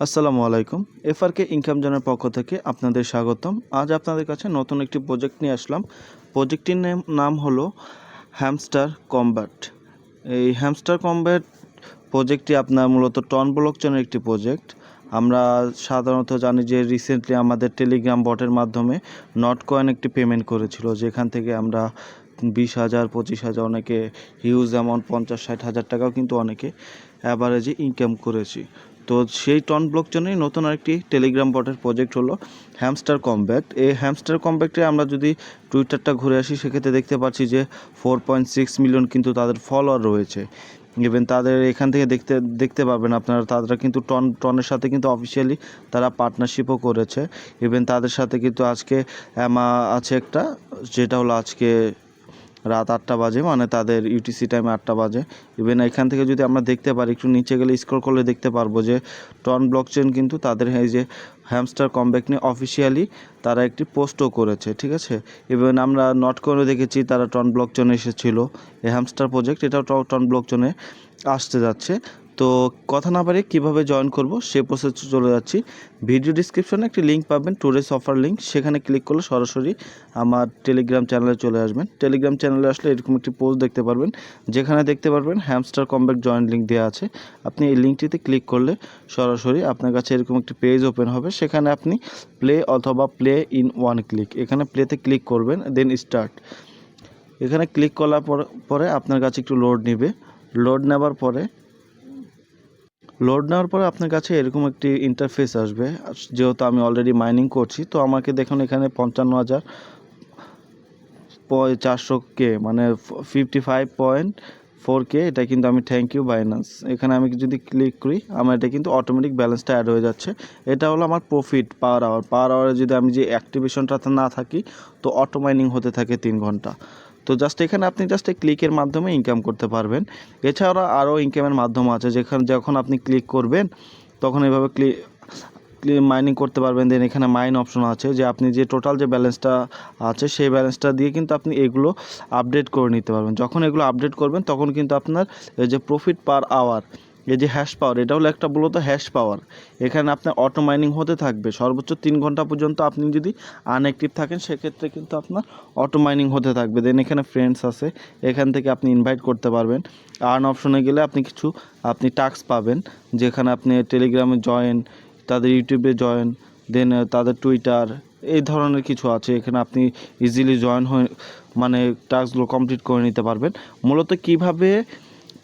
আসসালামু আলাইকুম। এফআরকে ইনকাম জোনের পক্ষ থেকে আপনাদের স্বাগতম। আজ আপনাদের কাছে নতুন একটি প্রজেক্ট নিয়ে আসলাম। প্রজেক্টটির নাম হলো হ্যামস্টার কমব্যাট। এই হ্যামস্টার কমব্যাট প্রজেক্টটি আপনার মূলত টন ব্লকচেনের একটি প্রজেক্ট। আমরা সাধারণত জানি যে রিসেন্টলি আমাদের টেলিগ্রাম বটের মাধ্যমে নটকয়েন একটি পেমেন্ট করেছিল, যেখান থেকে আমরা 20,000 25,000 অনেকে হিউজ অ্যামাউন্ট 50-60 হাজার টাকাও কিন্তু অনেকে অ্যাভারেজে ইনকাম করেছি। তো সেই টন ব্লকচেনের নতুন আরেকটি টেলিগ্রাম বটের প্রজেক্ট হলো হ্যামস্টার কমব্যাট। এই হ্যামস্টার কমব্যাটে আমরা যদি টুইটারটা ঘুরে আসি, সেক্ষেত্রে দেখতে পাচ্ছি যে 4.6 মিলিয়ন কিন্তু তাদের ফলোয়ার রয়েছে। ইভেন তাদের এখান থেকে দেখতে পাবেন আপনারা, তারা কিন্তু টনের সাথে কিন্তু অফিসিয়ালি তারা পার্টনারশিপও করেছে। ইভেন তাদের সাথে কিন্তু আজকে আছে একটা, যেটা হলো আজকে রাত 8টা বাজে, মানে তাদের ইউটিসি টাইমে 8টা বাজে। ইভেন এখান থেকে যদি আমরা দেখতে পারি, একটু নিচে গেলে স্ক্রল করলে দেখতে পারবো যে টন ব্লকচেন কিন্তু তাদের এই যে হ্যামস্টার কমব্যাট নিয়ে অফিসিয়ালি তারা একটি পোস্টও করেছে, ঠিক আছে। ইভেন আমরা নটকয়েনও দেখেছি তারা টন ব্লকচেনে এসেছিল। এই হ্যামস্টার প্রজেক্ট এটাও টন ব্লকচেনে আসতে যাচ্ছে। তো কথা না বাড়িয়ে কীভাবে জয়েন করব সে প্রসেসে চলে যাচ্ছি। ভিডিও ডিসক্রিপশনে একটি লিঙ্ক পাবেন, টুডেস অফার লিঙ্ক। সেখানে ক্লিক করলে সরাসরি আমার টেলিগ্রাম চ্যানেলে চলে আসবেন। টেলিগ্রাম চ্যানেলে আসলে এরকম একটি পোস্ট দেখতে পারবেন, যেখানে দেখতে পারবেন হ্যামস্টার কমব্যাট জয়েন লিঙ্ক দেওয়া আছে। আপনি এই লিঙ্কটিতে ক্লিক করলে সরাসরি আপনার কাছে এরকম একটি পেজ ওপেন হবে। সেখানে আপনি প্লে অথবা প্লে ইন ওয়ান ক্লিক, এখানে প্লেতে ক্লিক করবেন, দেন স্টার্ট। এখানে ক্লিক করার পরে আপনার কাছে একটু লোড নেবে। লোড নেওয়ার পরে আপনার কাছে এরকম একটি ইন্টারফেস আসবে। যেহেতু আমি অলরেডি মাইনিং করছি, তো আমাকে দেখুন এখানে 55,400K, মানে 55.4K, এটা কিন্তু আমি থ্যাংক ইউ বাইন্যান্স। এখানে আমি যদি ক্লিক করি, আমার এটা কিন্তু অটোমেটিক ব্যালেন্সটা অ্যাড হয়ে যাচ্ছে। এটা হলো আমার প্রফিট পার আওয়ারে। যদি আমি যে অ্যাক্টিভেশনটাতে না থাকি, তো অটো মাইনিং হতে থাকে 3 ঘন্টা। তো জাস্ট এখানে আপনি জাস্ট এই ক্লিকের মাধ্যমে ইনকাম করতে পারবেন। এছাড়া আরও ইনকামের মাধ্যম আছে, যখন আপনি ক্লিক করবেন তখন এভাবে মাইনিং করতে পারবেন। দেন এখানে মাইন অপশন আছে, যে আপনি যে টোটাল যে ব্যালেন্সটা আছে সেই ব্যালেন্সটা দিয়ে কিন্তু আপনি এগুলো আপডেট করে নিতে পারবেন। যখন এগুলো আপডেট করবেন তখন কিন্তু আপনার এই যে প্রফিট পার আওয়ার, এই যে হ্যাশ পাওয়ার, এটা হলো একটা মূলত হ্যাশ পাওয়ার। এখানে আপনার অটো মাইনিং হতে থাকবে সর্বোচ্চ 3 ঘন্টা পর্যন্ত। আপনি যদি আনঅ্যাক্টিভ থাকেন সেক্ষেত্রে কিন্তু আপনার অটো মাইনিং হতে থাকবে। দেন এখানে ফ্রেন্ডস আছে, এখান থেকে আপনি ইনভাইট করতে পারবেন। আর্ন অপশনে গেলে আপনি টাস্ক পাবেন, যেখানে আপনি টেলিগ্রামে জয়েন, তাদের ইউটিউবে জয়েন, দেন তাদের টুইটার, এই ধরনের কিছু আছে। এখানে আপনি ইজিলি জয়েন হয়ে মানে টাস্কগুলো কমপ্লিট করে নিতে পারবেন। মূলত কিভাবে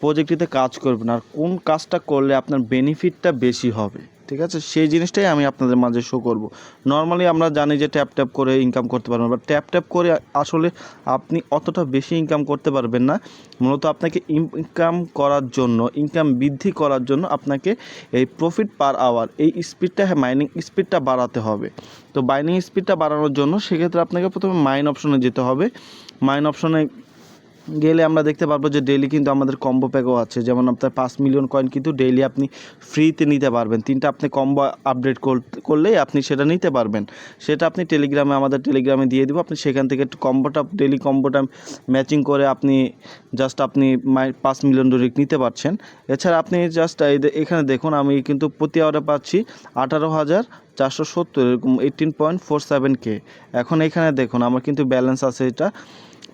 প্রজেক্টটিতে কাজ করবেন আর কোন কাজটা করলে আপনার বেনিফিটটা বেশি হবে, ঠিক আছে, সেই জিনিসটাই আমি আপনাদের মাঝে শো করব। নর্মালি আমরা জানি যে ট্যাপ করে ইনকাম করতে পারবেন, বাট ট্যাপ করে আসলে আপনি অতটা বেশি ইনকাম করতে পারবেন না। মূলত আপনাকে ইনকাম বৃদ্ধি করার জন্য আপনাকে এই প্রফিট পার আওয়ার, এই স্পিডটা, মাইনিং স্পিডটা বাড়াতে হবে। তো মাইনিং স্পিডটা বাড়ানোর জন্য সেক্ষেত্রে আপনাকে প্রথমে মাইন অপশনে যেতে হবে। মাইন অপশনে গেলে আমরা দেখতে পারবো যে ডেইলি কিন্তু আমাদের কম্বো প্যাকও আছে। যেমন আপনার 5 মিলিয়ন কয়েন কিন্তু ডেইলি আপনি ফ্রিতে নিতে পারবেন। 3টা আপনি কম্বো আপডেট করলেই আপনি সেটা নিতে পারবেন। সেটা আপনি আমাদের টেলিগ্রামে দিয়ে দিব। আপনি সেখান থেকে ডেইলি কম্বোটা ম্যাচিং করে আপনি 5 মিলিয়ন ডলার নিতে পারছেন। এছাড়া আপনি জাস্ট এখানে দেখুন, আমি কিন্তু প্রতি আওয়ারে পাচ্ছি 18,470, এরকম 18.47K। এখন এখানে দেখুন আমার কিন্তু ব্যালেন্স আছে এটা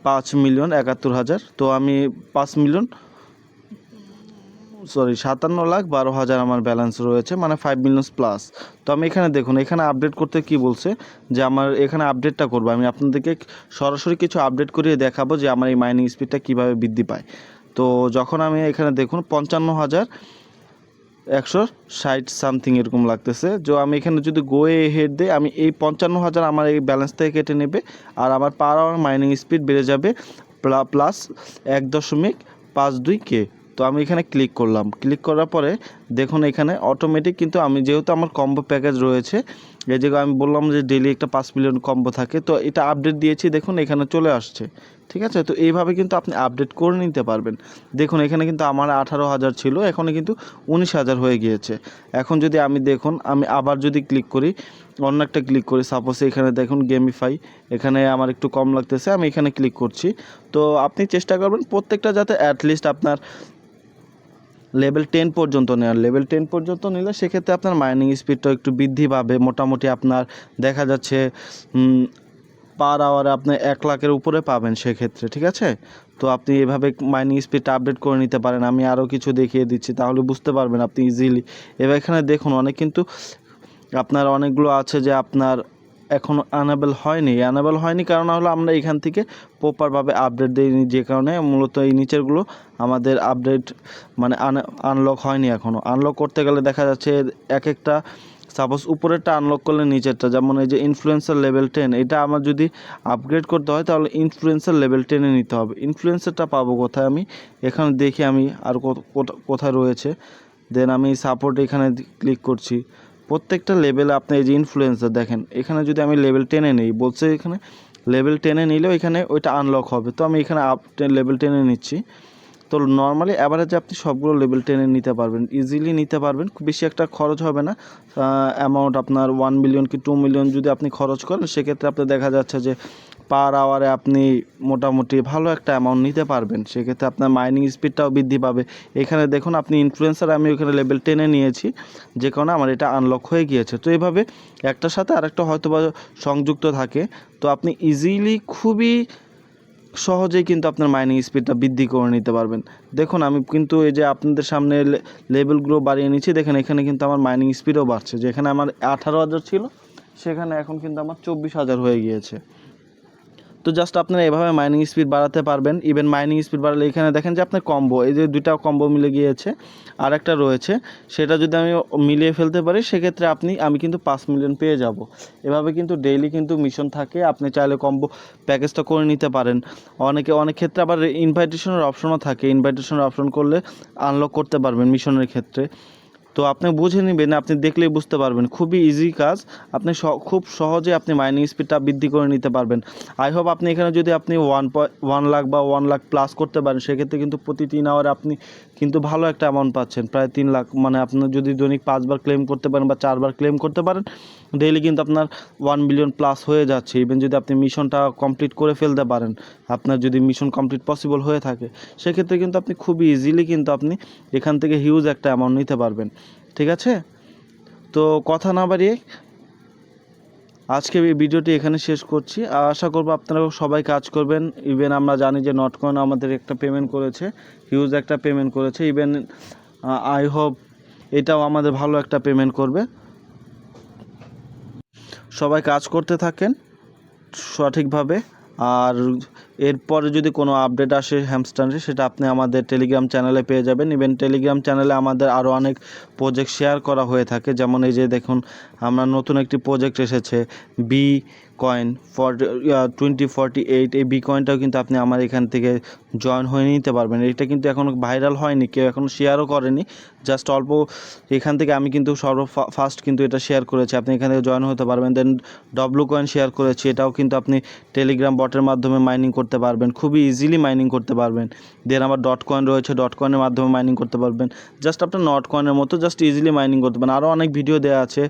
5,71,000। তো আমি 57,12,000 আমার ব্যালেন্স রয়েছে, মানে 5 মিলিয়ন প্লাস। তো আমি এখানে দেখুন, এখানে আপডেট করতে কি বলছে, যে আমার এখানে আপডেটটা করবো। আমি আপনাদেরকে সরাসরি কিছু আপডেট করিয়ে দেখাবো যে আমার এই মাইনিং স্পিডটা কীভাবে বৃদ্ধি পায়। তো যখন আমি এখানে দেখুন 55,160 সামথিং এরকম লাগতেছে। যে আমি এখানে যদি হেড দিই, আমি এই 55,000 আমার এই ব্যালেন্স থেকে কেটে নেবে, আর আমার পার আওয়ার মাইনিং স্পিড বেড়ে যাবে প্লাস 1.52K। তো আমি এখানে ক্লিক করলাম। ক্লিক করার পরে দেখুন এখানে অটোমেটিক কিন্তু আমি যেহেতু আমার কম্বো প্যাকেজ রয়েছে, এই জায়গায় আমি বললাম যে ডেইলি একটা 5 মিলিয়ন কম্বো থাকে, তো এটা আপডেট দিয়েছি, দেখুন এখানে চলে আসছে, ঠিক আছে। তো এইভাবে কিন্তু আপনি আপডেট করে নিতে পারবেন। দেখুন এখানে কিন্তু আমার 18,000 ছিল, এখন কিন্তু 19,000 হয়ে গিয়েছে। এখন যদি আমি আবার যদি ক্লিক করি, অন্য একটা ক্লিক করি, সাপোজ এখানে দেখুন গেমিফাই, এখানে আমার একটু কম লাগতেছে, আমি এখানে ক্লিক করছি। তো আপনি চেষ্টা করবেন প্রত্যেকটা যাতে অ্যাটলিস্ট আপনার লেভেল 10 পর্যন্ত নেন। লেভেল 10 পর্যন্ত নিলে সেক্ষেত্রে আপনার মাইনিং স্পিডটা একটু বৃদ্ধি পাবে। মোটামুটি আপনার দেখা যাচ্ছে পার আওয়ারে আপনি 1 লাখের উপরে পাবেন সেক্ষেত্রে, ঠিক আছে? তো আপনি এভাবে মাইনিং স্পিডটা আপডেট করে নিতে পারেন। আমি আরও কিছু দেখিয়ে দিচ্ছি, তাহলে বুঝতে পারবেন আপনি ইজিলি। এবার এখানে দেখুন অনেক কিন্তু আপনার অনেকগুলো আছে যে আপনার এখনও আনেবল হয়নি কারণ হলো আমরা এখান থেকে প্রপারভাবে আপডেট দিইনি, যে কারণে মূলত এই নিচেরগুলো আমাদের আপডেট মানে আনলক হয়নি এখনও। আনলক করতে গেলে দেখা যাচ্ছে এক একটা, সাপোজ উপরেরটা আনলক করলে নিচেরটা, যেমন এই যে ইনফ্লুয়েন্সার লেভেল 10, এটা আমার যদি আপগ্রেড করতে হয় তাহলে ইনফ্লুয়েন্সার লেভেল 10-এ নিতে হবে। ইনফ্লুয়েন্সারটা পাবো কোথায়? আমি এখানে দেখি আমি আর কোথায় রয়েছে। দেন আমি সাপোর্ট এখানে ক্লিক করছি। প্রত্যেকটা লেভেলে আপনি এই যে ইনফ্লুয়েন্সার দেখেন, এখানে যদি আমি লেভেল 10-এ নিই, বলছে এখানে লেভেল 10-এ নিলেও এখানে ওইটা আনলক হবে। তো আমি এখানে লেভেল 10-এ নিচ্ছি। তো নর্মালি অ্যাভারেজে আপনি সবগুলো লেভেল 10-এ নিতে পারবেন, ইজিলি নিতে পারবেন। খুব বেশি একটা খরচ হবে না। অ্যামাউন্ট আপনার 1 মিলিয়ন কি 2 মিলিয়ন যদি আপনি খরচ করেন, সেক্ষেত্রে আপনি দেখা যাচ্ছে যে পার আওয়ারে আপনি মোটামুটি ভালো একটা অ্যামাউন্ট নিতে পারবেন। সেক্ষেত্রে আপনার মাইনিং স্পিডটাও বৃদ্ধি পাবে। এখানে দেখুন আপনি ইনফ্লুয়েন্সার, আমি ওখানে লেভেল 10-এ নিয়েছি, যে কারণে আমার এটা আনলক হয়ে গিয়েছে। তো এইভাবে একটার সাথে আরেকটা হয়তো বা সংযুক্ত থাকে। তো আপনি ইজিলি খুবই সহজেই কিন্তু আপনার মাইনিং স্পিডটা বৃদ্ধি করে নিতে পারবেন। দেখুন আমি কিন্তু এই যে আপনাদের সামনে লেভেলগুলো বাড়িয়ে নিচ্ছি, দেখেন এখানে কিন্তু আমার মাইনিং স্পিডও বাড়ছে। যেখানে আমার 18,000 ছিল, সেখানে এখন কিন্তু আমার 24,000 হয়ে গিয়েছে। তো জাস্ট আপনারা এভাবে মাইনিং স্পিড বাড়াতে পারবেন। ইভেন মাইনিং স্পিড বাড়ালে এখানে দেখেন যে আপনার কম্বো, এই যে দুইটা কম্বো মিলে গিয়েছে, আর একটা রয়েছে, সেটা যদি আমি মিলিয়ে ফেলতে পারি, সেক্ষেত্রে আমি কিন্তু 5 মিলিয়ন পেয়ে যাব। এভাবে কিন্তু ডেইলি কিন্তু মিশন থাকে, আপনি চাইলে কম্বো প্যাকেজটা করে নিতে পারেন। অনেক ক্ষেত্রে আবার ইনভাইটেশনের অপশনও থাকে, ইনভাইটেশনের অপশন করলে আনলক করতে পারবেন মিশনের ক্ষেত্রে। তো আপনি বুঝে নেবেন, আপনি দেখলেই বুঝতে পারবেন, খুবই ইজি কাজ। আপনি খুব সহজে আপনি মাইনিং স্পিডটা বৃদ্ধি করে নিতে পারবেন। আই হোপ আপনি এখানে যদি আপনি 1 লাখ বা 1 লাখ প্লাস করতে পারেন, সেক্ষেত্রে কিন্তু প্রতি 3 আওয়ারে আপনি কিন্তু ভালো একটা অ্যামাউন্ট পাচ্ছেন, প্রায় 3 লাখ। মানে আপনার যদি দৈনিক 5 বার ক্লেম করতে পারেন বা 4 বার ক্লেম করতে পারেন, ডেইলি কিন্তু আপনার 1 বিলিয়ন প্লাস হয়ে যাচ্ছে। ইভেন যদি আপনি মিশনটা কমপ্লিট করে ফেলতে পারেন, আপনার যদি মিশন কমপ্লিট পসিবল হয়ে থাকে, সেক্ষেত্রে কিন্তু আপনি খুবই ইজিলি কিন্তু আপনি এখান থেকে হিউজ একটা অ্যামাউন্ট নিতে পারবেন, ঠিক আছে? তো কথা না বাড়িয়ে আজকে এই ভিডিওটি এখানে শেষ করছি। আশা করব আপনারাও সবাই কাজ করবেন। ইভেন আমরা জানি যে নটকয়েন আমাদের একটা পেমেন্ট করেছে, হিউজ একটা পেমেন্ট করেছে। ইভেন আই হোপ এটাও আমাদের ভালো একটা পেমেন্ট করবে। সবাই কাজ করতে থাকেন সঠিকভাবে। আর এরপরে যদি কোনো আপডেট আসে হ্যামস্টারে, সেটা আপনি আমাদের টেলিগ্রাম চ্যানেলে পেয়ে যাবেন। ইভেন টেলিগ্রাম চ্যানেলে আমাদের আরও অনেক প্রজেক্ট শেয়ার করা হয়ে থাকে। যেমন এই যে দেখুন, আমরা নতুন একটি প্রজেক্ট এসেছে, বি কয়েন 2048। এই বি কয়েনটাও কিন্তু আপনি আমার এখান থেকে জয়েন হয়ে নিতে পারবেন। এটা কিন্তু এখনও ভাইরাল হয়নি, কেউ এখনও শেয়ারও করেনি, জাস্ট অল্প এখান থেকে আমি কিন্তু ফার্স্ট কিন্তু এটা শেয়ার করেছি। আপনি এখান থেকে জয়েন হতে পারবেন। দেন ডব্লু কয়েন শেয়ার করেছি, এটাও কিন্তু আপনি টেলিগ্রাম বটের মাধ্যমে মাইনিং করতে পারবেন, খুবই ইজিলি মাইনিং করতে পারবেন। দেন আবার ডট কয়েন রয়েছে, ডট কয়েনের মাধ্যমে মাইনিং করতে পারবেন, জাস্ট আপনার নট কয়েনের মতো জাস্ট ইজিলি মাইনিং করতে পারেন। আরও অনেক ভিডিও দেওয়া আছে,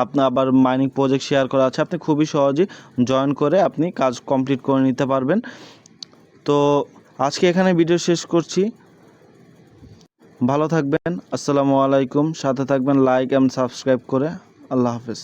আপনার আবার মাইনিং প্রজেক্ট শেয়ার করা আছে, আপনি খুবই সহজেই জয়েন করে আপনি কাজ কমপ্লিট করে নিতে পারবেন। তো আজকে এখানে ভিডিও শেষ করছি। ভালো থাকবেন, আসসালামু আলাইকুম। সাথে থাকবেন লাইক অ্যান্ড সাবস্ক্রাইব করে। আল্লাহ হাফেজ।